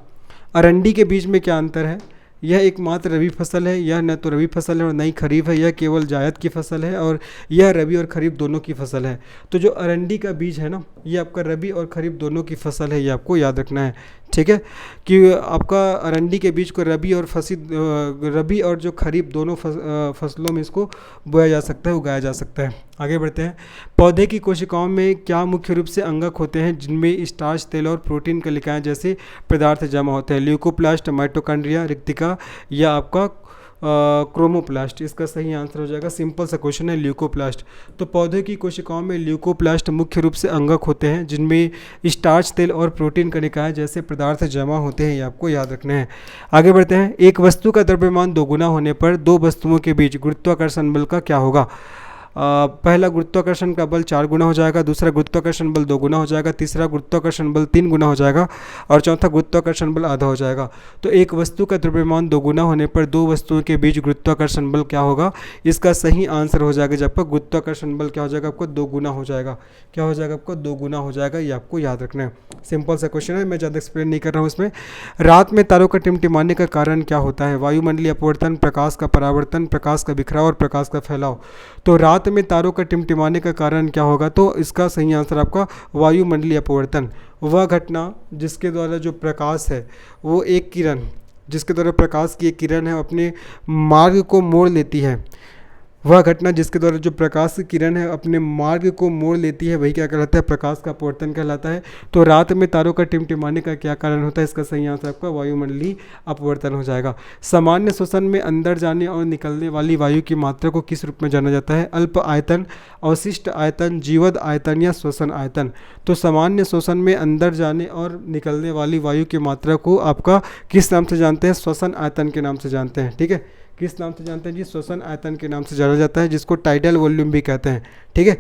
अरंडी के बीच में क्या अंतर है? यह एकमात्र रबी फसल है, यह न तो रबी फसल है और न ही खरीफ है, यह केवल जायद की फसल है और यह रबी और खरीफ दोनों की फसल है। तो जो अरंडी का बीज है ना, ये आपका रबी और खरीफ दोनों की फसल है, ये आपको याद रखना है। ठीक है, कि आपका अरंडी के बीज को रबी और जो खरीफ दोनों फसलों में इसको बोया जा सकता है, उगाया जा सकता है। आगे बढ़ते हैं। पौधे की कोशिकाओं में क्या मुख्य रूप से अंगक होते हैं जिनमें स्टार्च, तेल और प्रोटीन कलिकाएं जैसे पदार्थ जमा होते हैं? ल्यूकोप्लास्ट, माइटोकॉन्ड्रिया, रिक्तिका या आपका क्रोमोप्लास्ट। इसका सही आंसर हो जाएगा, सिंपल सा क्वेश्चन है, ल्यूकोप्लास्ट। तो पौधे की कोशिकाओं में ल्यूकोप्लास्ट मुख्य रूप से अंगक होते हैं जिनमें स्टार्च, तेल और प्रोटीन कणिकाएं जैसे पदार्थ जमा होते हैं, ये आपको याद रखना है। आगे बढ़ते हैं। एक वस्तु का द्रव्यमान दोगुना होने पर दो वस्तुओं के बीच गुरुत्वाकर्षण बल का क्या होगा? पहला गुरुत्वाकर्षण का बल 4 गुना हो जाएगा, दूसरा गुरुत्वाकर्षण बल 2 गुना हो जाएगा, तीसरा गुरुत्वाकर्षण बल 3 गुना हो जाएगा और चौथा गुरुत्वाकर्षण बल आधा हो जाएगा। तो एक वस्तु का द्रव्यमान 2 गुना होने पर दो वस्तुओं के बीच गुरुत्वाकर्षण बल क्या होगा? इसका सही आंसर हो जाएगा जब आपका गुरुत्वाकर्षण बल क्या हो जाएगा? आपको 2 गुना हो जाएगा। क्या हो जाएगा? आपको 2 गुना हो जाएगा, ये आपको याद रखना है। सिंपल सा क्वेश्चन है, मैं ज़्यादा एक्सप्लेन नहीं कर रहा हूँ इसमें। रात में तारों का टिमटिमाने का कारण क्या होता है? वायुमंडलीय अपवर्तन, प्रकाश का परावर्तन, प्रकाश का बिखराव और प्रकाश का फैलाव। तो रात में तारों का टिमटिमाने का कारण क्या होगा? तो इसका सही आंसर आपका वायुमंडलीय अपवर्तन। वह घटना जिसके द्वारा जो प्रकाश है, वो एक किरण, जिसके द्वारा प्रकाश की एक किरण है अपने मार्ग को मोड़ लेती है, वह घटना जिसके द्वारा जो प्रकाश की किरण है अपने मार्ग को मोड़ लेती है, वही क्या कहलाता है? प्रकाश का अपवर्तन कहलाता है। तो रात में तारों का टिमटिमाने का क्या कारण होता है? इसका सही आंसर आपका वायुमंडलीय अपवर्तन हो जाएगा। सामान्य श्वसन में अंदर जाने और निकलने वाली वायु की मात्रा को किस रूप में जाना जाता है? अल्प आयतन, अवशिष्ट आयतन, जीवद आयतन या श्वसन आयतन। तो सामान्य श्वसन में अंदर जाने और निकलने वाली वायु की मात्रा को आपका किस नाम से जानते हैं? श्वसन आयतन के नाम से जानते हैं। ठीक है, किस नाम से जानते हैं जी? श्वसन आयतन के नाम से जाना जाता है, जिसको टाइडल वॉल्यूम भी कहते हैं। ठीक है,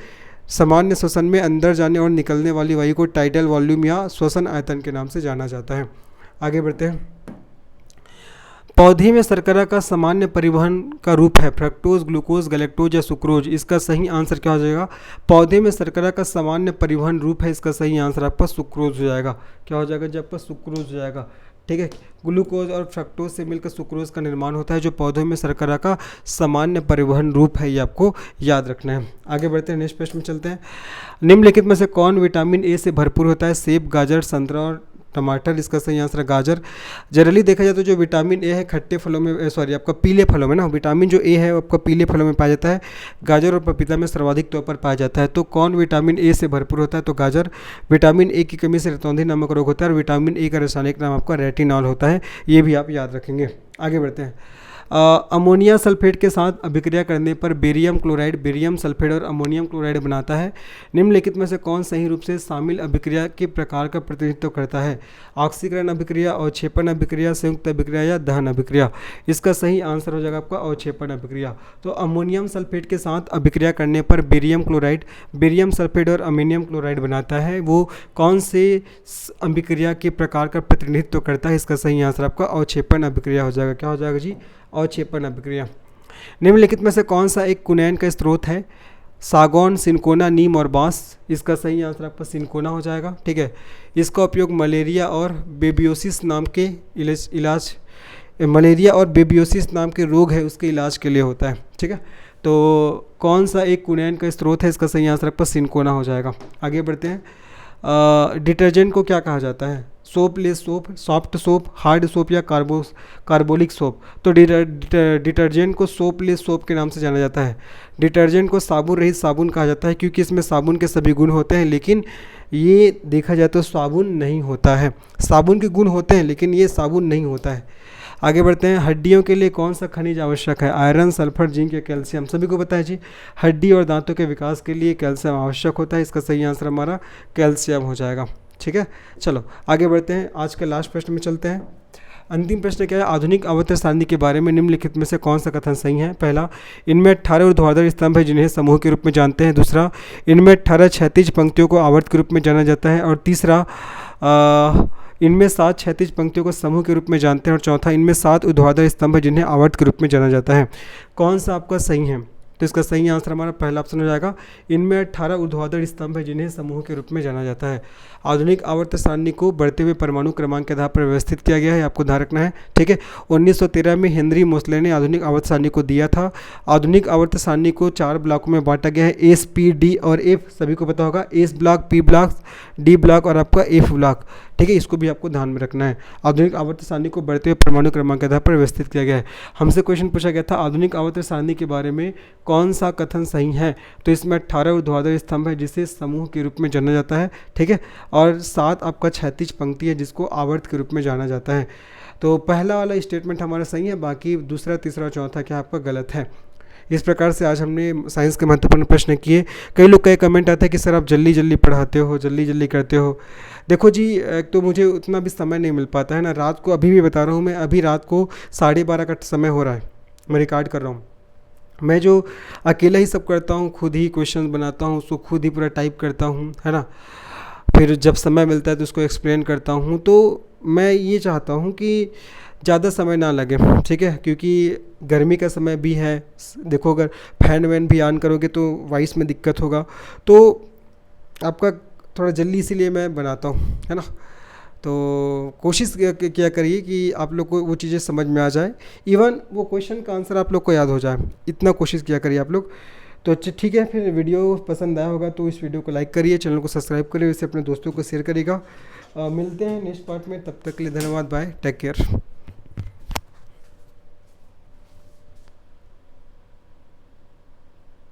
सामान्य श्वसन में अंदर जाने और निकलने वाली वायु को टाइडल वॉल्यूम या श्वसन आयतन के नाम से जाना जाता है। आगे बढ़ते हैं। पौधे में शर्करा का सामान्य परिवहन का रूप है फ्रक्टोज, ग्लूकोज, गैलेक्टोज या सुक्रोज। इसका सही आंसर क्या हो जाएगा? पौधे में शर्करा का सामान्य परिवहन रूप है, इसका सही आंसर आपका सुक्रोज हो जाएगा। क्या हो जाएगा? जब आपका सुक्रोज हो जाएगा। ठीक है, ग्लूकोज और फ्रक्टोज से मिलकर सुक्रोज का निर्माण होता है, जो पौधों में शर्करा का सामान्य परिवहन रूप है, ये आपको याद रखना है। आगे बढ़ते हैं, नेक्स्ट प्रश्न में चलते हैं। निम्नलिखित में से कौन विटामिन ए से भरपूर होता है? सेब, गाजर, संतरा और टमाटर। इसका सही आंसर है गाजर। जनरली देखा जाए तो जो विटामिन ए है खट्टे फलों में, आपका पीले फलों में ना, विटामिन जो ए है आपका पीले फलों में पाया जाता है। गाजर और पपीता में सर्वाधिक तौर पर पाया जाता है। तो कौन विटामिन ए से भरपूर होता है? तो गाजर। विटामिन ए की कमी से रतौंधी नामक रोग होता है और विटामिन ए का रासायनिक नाम आपका रेटिनॉल होता है, ये भी आप याद रखेंगे। आगे बढ़ते हैं। अमोनिया सल्फेट के साथ अभिक्रिया करने पर बेरियम क्लोराइड बेरियम सल्फेट और अमोनियम क्लोराइड बनाता है। निम्नलिखित में से कौन सही रूप से शामिल अभिक्रिया के प्रकार का प्रतिनिधित्व करता है? ऑक्सीकरण अभिक्रिया, अवक्षेपण अभिक्रिया, संयुक्त अभिक्रिया या दहन अभिक्रिया। इसका सही आंसर हो जाएगा आपका अवक्षेपण अभिक्रिया। तो अमोनियम सल्फेट के साथ अभिक्रिया करने पर बेरियम क्लोराइड बेरियम सल्फेट और अमोनियम क्लोराइड बनाता है, वो कौन से अभिक्रिया के प्रकार का प्रतिनिधित्व करता है? इसका सही आंसर आपका अवक्षेपण अभिक्रिया हो जाएगा। क्या हो जाएगा जी? अवक्षेपण अभिक्रिया। निम्नलिखित में से कौन सा एक कुनैन का स्रोत है? सागौन, सिनकोना, नीम और बांस। इसका सही आंसर आपका सिनकोना हो जाएगा। ठीक है, इसका उपयोग मलेरिया और बेबियोसिस नाम के इलाज मलेरिया और बेबियोसिस नाम के रोग है उसके इलाज के लिए होता है। ठीक है, तो कौन सा एक कुनैन का स्रोत है? इसका सही आंसर आपका सिनकोना हो जाएगा। आगे बढ़ते हैं। डिटर्जेंट को क्या कहा जाता है? Soap, less soap, soft soap, hard soap या कार्बोलिक सोप। तो डिटर्जेंट को सोप, लेस सोप के नाम से जाना जाता है। डिटर्जेंट को साबुन रहित साबुन कहा जाता है क्योंकि इसमें साबुन के सभी गुण होते हैं, लेकिन ये देखा जाए तो साबुन नहीं होता है। साबुन के गुण होते हैं लेकिन ये साबुन नहीं होता है। आगे बढ़ते हैं। हड्डियों के लिए कौन सा खनिज आवश्यक है? आयरन, सल्फर, जिंक या कैल्शियम। सभी को पता है जी, हड्डी और दांतों के विकास के लिए कैल्शियम आवश्यक होता है। इसका सही आंसर हमारा कैल्शियम हो जाएगा। ठीक है, चलो आगे बढ़ते हैं। आज के लास्ट प्रश्न में चलते हैं। अंतिम प्रश्न क्या है? आधुनिक आवर्त सारणी के बारे में निम्नलिखित में से कौन सा कथन सही है? पहला, इनमें 18 ऊर्ध्वाधर स्तंभ है जिन्हें समूह के रूप में जानते हैं। दूसरा, इनमें 18 क्षैतिज पंक्तियों को आवर्त के रूप में जाना जाता है। और तीसरा, इनमें 7 क्षैतिज पंक्तियों को समूह के रूप में जानते हैं। और चौथा, इनमें 7 ऊर्ध्वाधर स्तंभ है जिन्हें आवर्त के रूप में जाना जाता है। कौन सा आपका सही है? तो इसका सही आंसर हमारा पहला ऑप्शन हो जाएगा, इनमें 18 ऊर्ध्वाधर स्तंभ है जिन्हें समूह के रूप में जाना जाता है। आधुनिक आवर्त सारणी को बढ़ते हुए परमाणु क्रमांक के आधार पर व्यवस्थित किया गया है, आपको ध्यान रखना है। ठीक है, 1913 में हेनरी मोसले ने आधुनिक आवर्त सारणी को दिया था। आधुनिक आवर्त सारणी को 4 ब्लॉकों में बांटा गया है, एस, पी, डी और एफ। सभी को पता होगा, S block, P block, D block और आपका एफ ब्लॉक। ठीक है, इसको भी आपको ध्यान में रखना है। आधुनिक आवर्त सारणी को बढ़ते हुए परमाणु क्रमांक के आधार पर व्यवस्थित किया गया है। हमसे क्वेश्चन पूछा गया था आधुनिक आवर्त सारणी के बारे में कौन सा कथन सही है? तो इसमें 18 ऊर्ध्वाधर स्तंभ है जिसे समूह के रूप में जाना जाता है। ठीक है, और 7 आपका क्षैतिज पंक्ति है जिसको आवर्त के रूप में जाना जाता है। तो पहला वाला स्टेटमेंट हमारा सही है, बाकी दूसरा, तीसरा, चौथा क्या आपका गलत है। इस प्रकार से आज हमने साइंस के महत्वपूर्ण प्रश्न किए। कई लोग कई कमेंट आते हैं कि सर आप जल्दी जल्दी पढ़ाते हो, जल्दी जल्दी करते हो। देखो जी, एक तो मुझे उतना भी समय नहीं मिल पाता है ना। रात को अभी भी बता रहा हूँ मैं, अभी रात को 12:30 का समय हो रहा है, मैं रिकॉर्ड कर रहा हूँ। मैं जो अकेला ही सब करता हूँ, खुद ही क्वेश्चन बनाता हूँ, उसको खुद ही पूरा टाइप करता हूँ, है ना। फिर जब समय मिलता है तो उसको एक्सप्लेन करता हूँ। तो मैं ये चाहता हूँ कि ज़्यादा समय ना लगे। ठीक है, क्योंकि गर्मी का समय भी है। देखो, अगर फैन वैन भी ऑन करोगे तो वॉइस में दिक्कत होगा। तो आपका थोड़ा जल्दी, इसीलिए मैं बनाता हूँ, है ना। तो कोशिश किया करिए कि आप लोग को वो चीज़ें समझ में आ जाए, इवन वो क्वेश्चन का आंसर आप लोग को याद हो जाए, इतना कोशिश किया करिए आप लोग। तो अच्छा ठीक है, फिर वीडियो पसंद आया होगा तो इस वीडियो को लाइक करिए, चैनल को सब्सक्राइब करिए, इसे अपने दोस्तों को शेयर करिएगा। मिलते हैं नेक्स्ट पार्ट में, तब तक के लिए धन्यवाद, बाय, टेक केयर।